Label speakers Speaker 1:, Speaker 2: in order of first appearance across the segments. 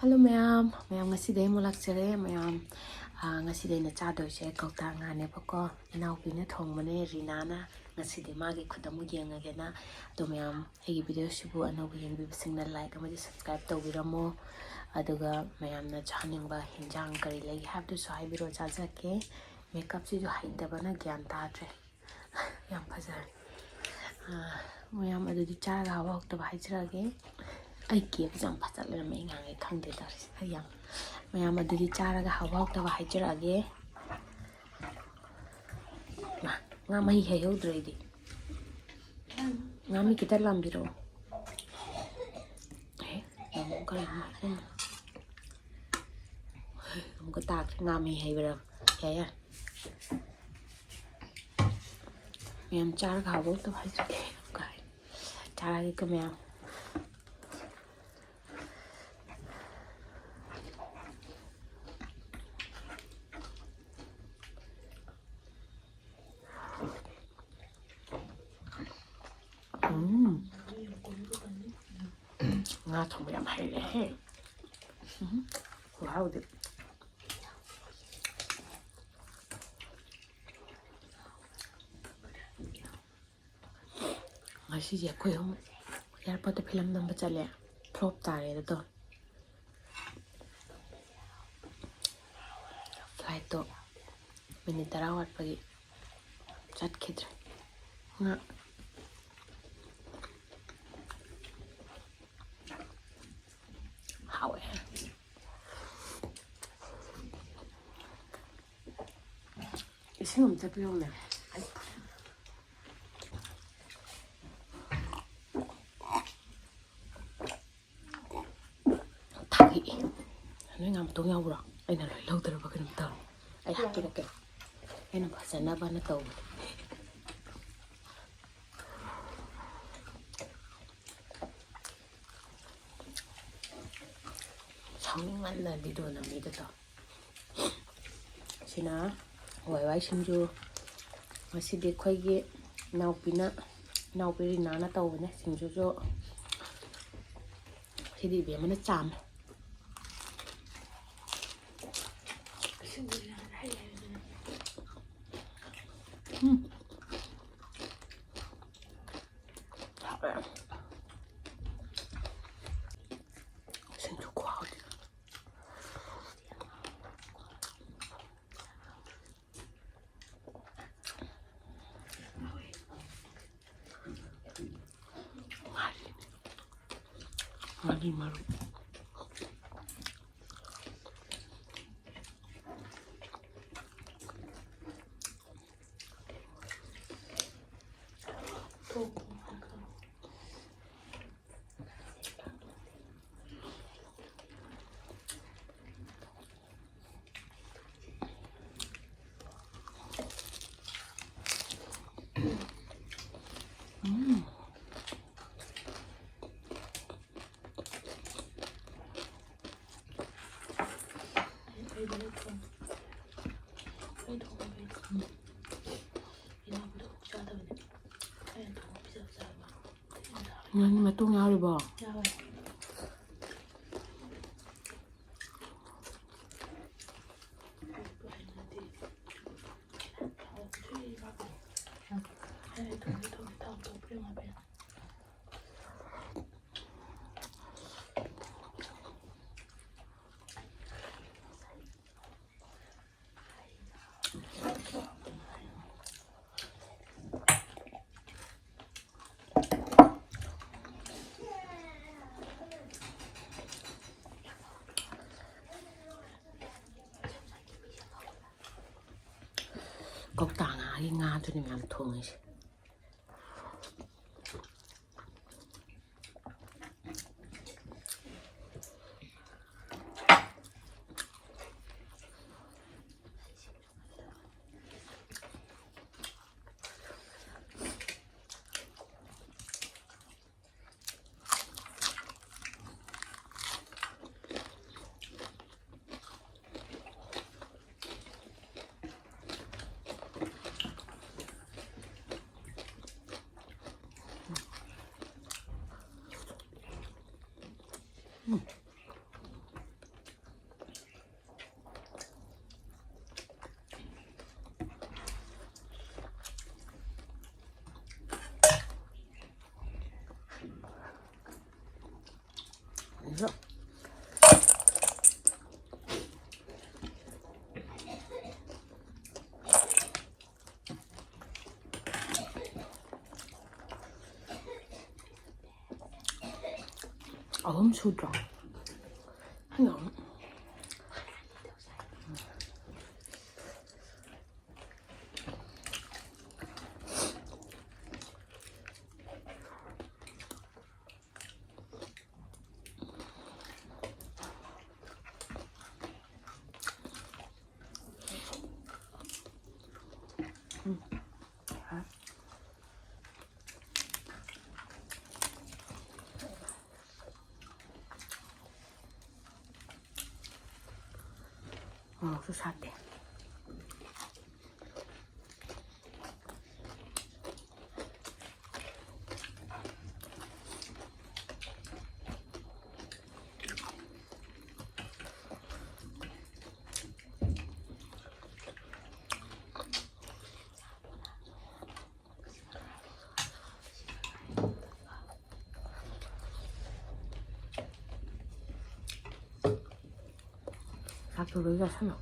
Speaker 1: Hello ma'am, ngasiday mo lakchere ma'am. Ngasiday na chadoise kauta ngane bako inaupina thongmane rinana ngasiday magi khudamu yengagena to ma'am hegi video sibu anobu yengbibisingna like amadi subscribe tawbiramo aduga ma'am na chaningba hinjang kari lagi habdu so haibiro chajake makeup si jo haidabana gyan tadre yam phajare ma'am adudi chaga hawa hokta haijrage ai kia jam phachal le me ngai khangde dar hayam mayam adudi charaga hawak ta haijrage ma ngamai he hodre di ngami kita lambiro ngam kala ngam ko tak ngami he bra ya mayam charaga hawak ta haijrage kai charaga ko mayam nga thong yam hay le he wow de ngasi je khoi hom airport te film namba chale flop tare to flight to minute tara wat pagi chat khidre nga how ising om tapio me thagi noi ngam tong yaw bro aina loi lau tar ba kan ta ai hakki da kai aina ba sana ba na taw 상민만 날 미도는 믿어서 시나 와이와이 신주 마시디 거기 나오비리 나나 떠오네 신주조 시디 비하면 짬 신주 고아오지 마리 마루 nhưng mà tôi ngao rồi bò cốc tàng cái nga cho nên làm thuồng ấy 그래서 엄청 그냥 또 샀대. 앞으로 이거 사면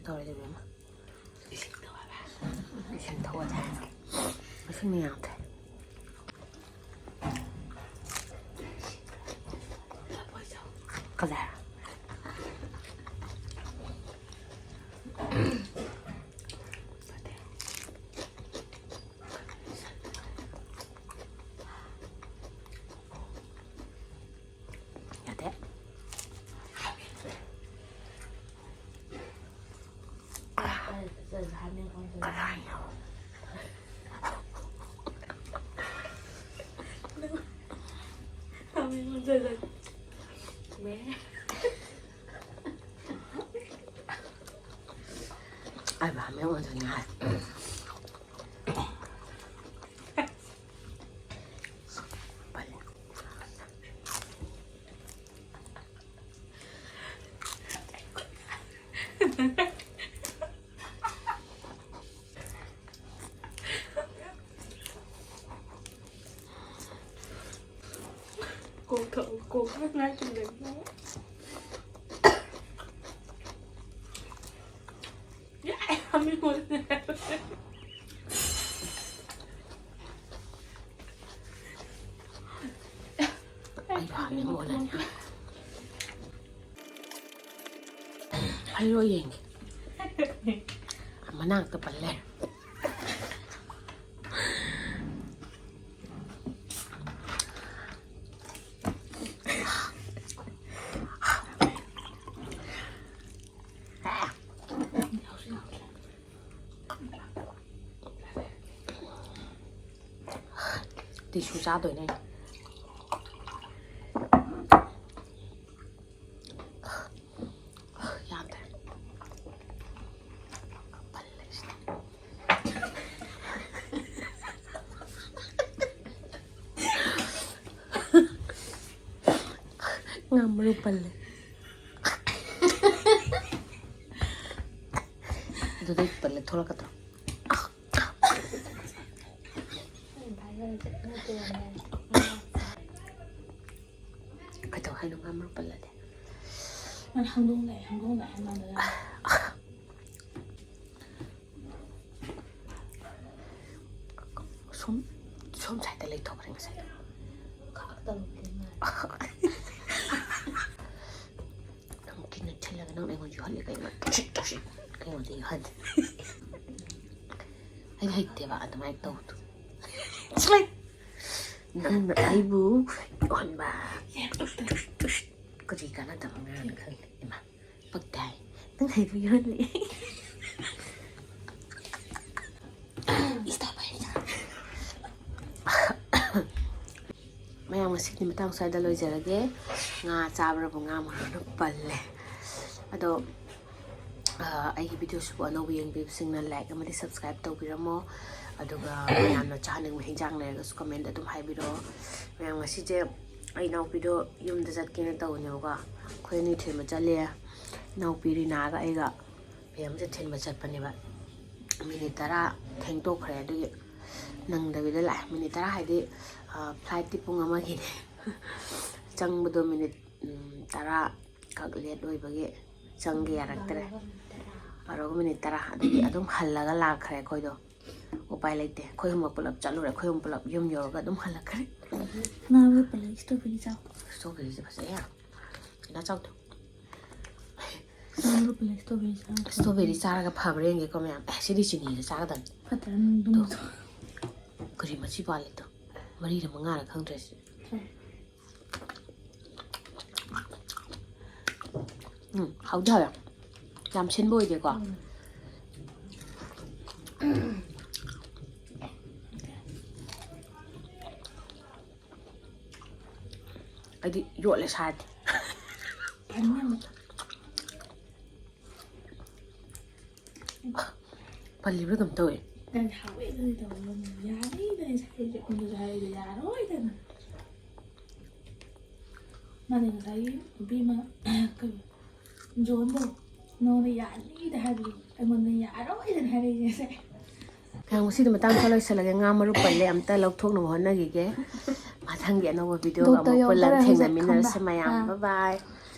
Speaker 1: tỏi được mà xin thua thế xin nhiều thế có lẽ ai bảo mấy con thằng này
Speaker 2: cô hát ngay trên đấy đó. Hami ngồi nè.
Speaker 1: ai bảo mấy ngồi này ai rồi gì mà nàng tập bắn lẹ thì chú ra tuổi này ngam rupal itu deh palle thola kata kata hai ngam rupal deh
Speaker 2: Anh không đúng này anh làm được
Speaker 1: 손 잘 때 레이터 버린 거 살. 남기는 찰나가 너 내가 주 할래 가이가 쉿쉿 그냥 어디 한. 아이 하이 때 봐. 아도 마이 또. 슬레. 난 아이부 건 봐. có gì cả nó tầm ngang hơn mà bất tài tính thầy vui hơn đi mayang masik ni matang sa daloy jarage nga chabra bunga mano palle ado ai video su ano wing bi sing na like amadi subscribe to biramo aduga mayam na channel mo hinjang le su comment adum hai biro mayang masi je ai naw video yum da jat kene taw ne ga khoi ni thema chale naw piri na ga ai ga pem je then ba chat pani ba minute tara theng to khre du nang da bi da la minute tara hai di flight ti pung ama gi chang bu do minute tara ka le doi ba ge chang ge yarak tere aro minute tara adi adum halla ga la khre khoi do upai laite khoi hum pulap chalu re khoi hum pulap yum yor ga adum halla khre
Speaker 2: na we pala strawberry
Speaker 1: je bas ya na chau to strawberry chara ga phabre nge ko mem sidi chini ga chara dan
Speaker 2: patan dum
Speaker 1: kuri ma chi ba le to mari ra manga ra khang dress hau da ya làm chen boy de ko adi yo le sa 빨리 왜 그럼 더해?
Speaker 2: 난 하웨이를 더 야리는 사이즈 오늘 사이즈 야로이 되나? 나는 사이 비마 그 존도 너는 야리 다리 아무는 야로이 되나 하리지.
Speaker 1: 그냥 무시도 마땅 살아 있을게 nga마로 빨리 암따 럭톡노 혼나기게 마탕게 너버 비디오가 뭐 볼란 생자미나 스마양 바이바이